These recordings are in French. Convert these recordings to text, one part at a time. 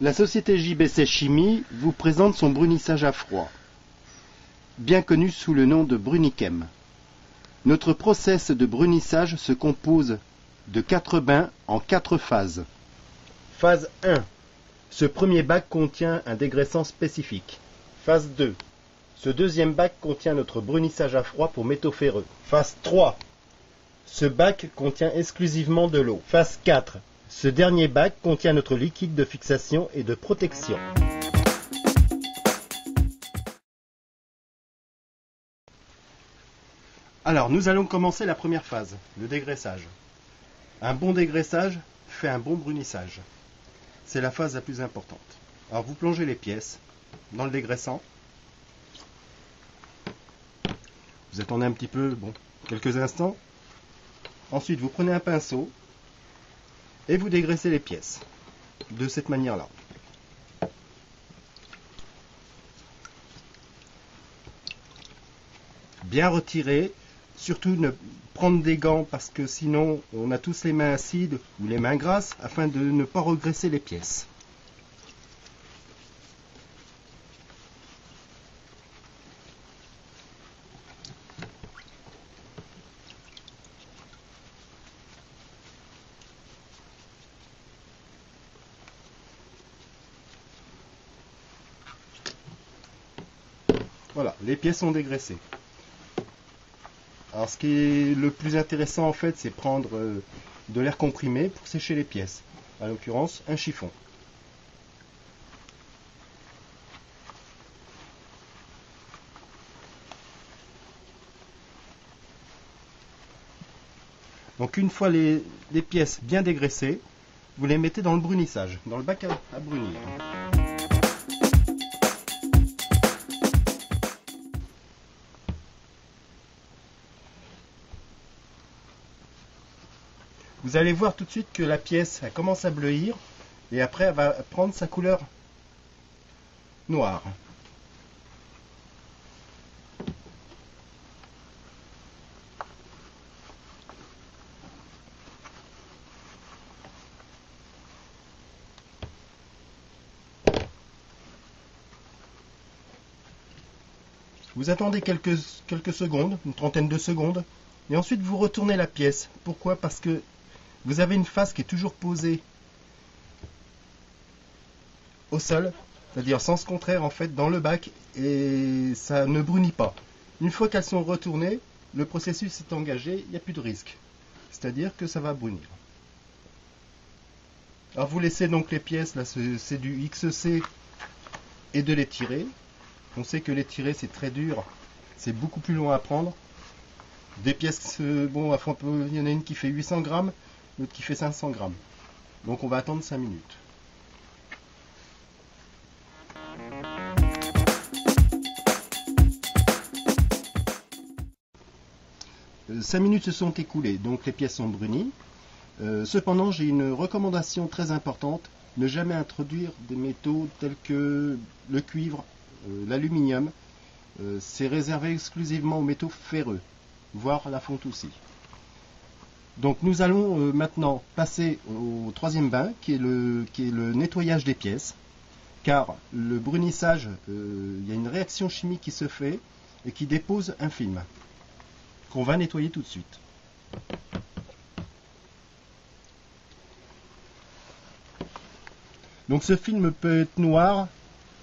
La société JBC Chimie vous présente son brunissage à froid, bien connu sous le nom de Brunichem. Notre process de brunissage se compose de 4 bains en 4 phases. Phase 1. Ce premier bac contient un dégraissant spécifique. Phase 2. Ce deuxième bac contient notre brunissage à froid pour métaux ferreux. Phase 3. Ce bac contient exclusivement de l'eau. Phase 4. Ce dernier bac contient notre liquide de fixation et de protection. Alors, nous allons commencer la première phase, le dégraissage. Un bon dégraissage fait un bon brunissage. C'est la phase la plus importante. Alors, vous plongez les pièces dans le dégraissant. Vous attendez un petit peu, quelques instants. Ensuite, vous prenez un pinceau et vous dégraissez les pièces de cette manière-là. Bien retirer, surtout ne prendre des gants parce que sinon on a tous les mains acides ou les mains grasses afin de ne pas regresser les pièces. Voilà, les pièces sont dégraissées. Alors ce qui est le plus intéressant en fait, c'est prendre de l'air comprimé pour sécher les pièces. En l'occurrence, un chiffon. Donc une fois les pièces bien dégraissées, vous les mettez dans le brunissage, dans le bac à brunir. Vous allez voir tout de suite que la pièce elle commence à bleuir et après elle va prendre sa couleur noire. Vous attendez quelques secondes, une trentaine de secondes, et ensuite vous retournez la pièce. Pourquoi? Parce que vous avez une face qui est toujours posée au sol, c'est-à-dire sens contraire en fait dans le bac, et ça ne brunit pas. Une fois qu'elles sont retournées, le processus est engagé, il n'y a plus de risque. C'est-à-dire que ça va brunir. Alors vous laissez donc les pièces, là c'est du XC, et de les tirer. On sait que les tirer c'est très dur, c'est beaucoup plus long à prendre. Des pièces, il y en a une qui fait 800 grammes, l'autre qui fait 500 grammes. Donc on va attendre 5 minutes. « 5 minutes se sont écoulées, donc les pièces sont brunies. Cependant, j'ai une recommandation très importante, ne jamais introduire des métaux tels que le cuivre, l'aluminium. C'est réservé exclusivement aux métaux ferreux, voire la fonte aussi. Donc nous allons maintenant passer au troisième bain, qui est le nettoyage des pièces, car le brunissage, il y a une réaction chimique qui se fait et qui dépose un film, qu'on va nettoyer tout de suite. Donc ce film peut être noir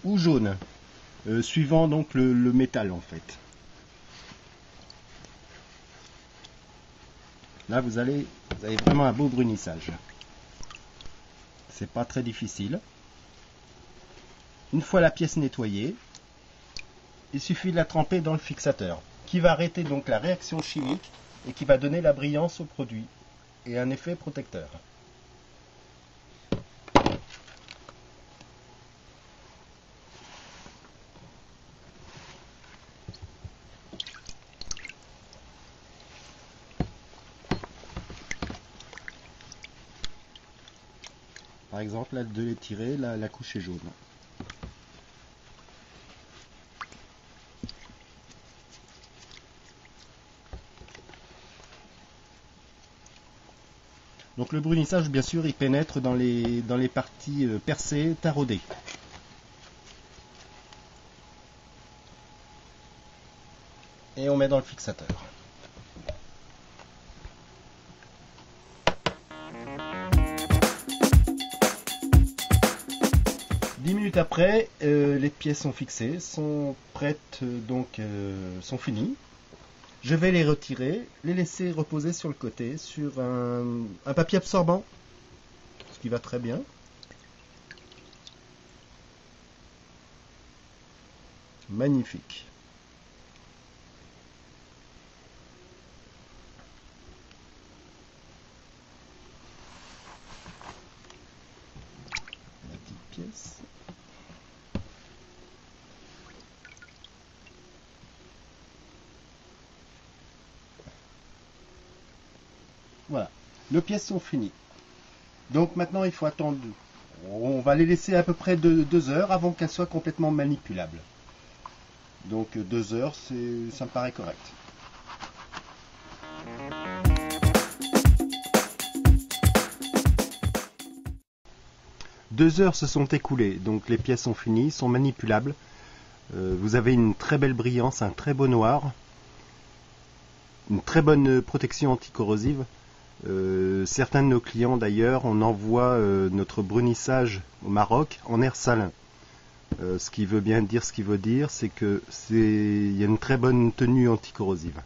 ou jaune, suivant donc le métal en fait. Là vous avez vraiment un beau brunissage. C'est pas très difficile. Une fois la pièce nettoyée, il suffit de la tremper dans le fixateur, qui va arrêter donc la réaction chimique et qui va donner la brillance au produit et un effet protecteur. Par exemple, là, de les tirer, la couche est jaune. Donc le brunissage, bien sûr, il pénètre dans les parties percées, taraudées. Et on met dans le fixateur. Dix minutes après, les pièces sont fixées, sont prêtes, sont finies. Je vais les retirer, les laisser reposer sur le côté, sur un papier absorbant, ce qui va très bien. Magnifique. La petite pièce. Voilà, les pièces sont finies. Donc maintenant il faut attendre. On va les laisser à peu près 2 heures avant qu'elles soient complètement manipulables. Donc 2 heures, ça me paraît correct. Deux heures se sont écoulées, donc les pièces sont finies, sont manipulables. Vous avez une très belle brillance, un très beau noir, une très bonne protection anticorrosive. Certains de nos clients d'ailleurs, on envoie notre brunissage au Maroc en air salin. Ce qui veut bien dire ce qu'il veut dire, c'est qu'il y a une très bonne tenue anticorrosive.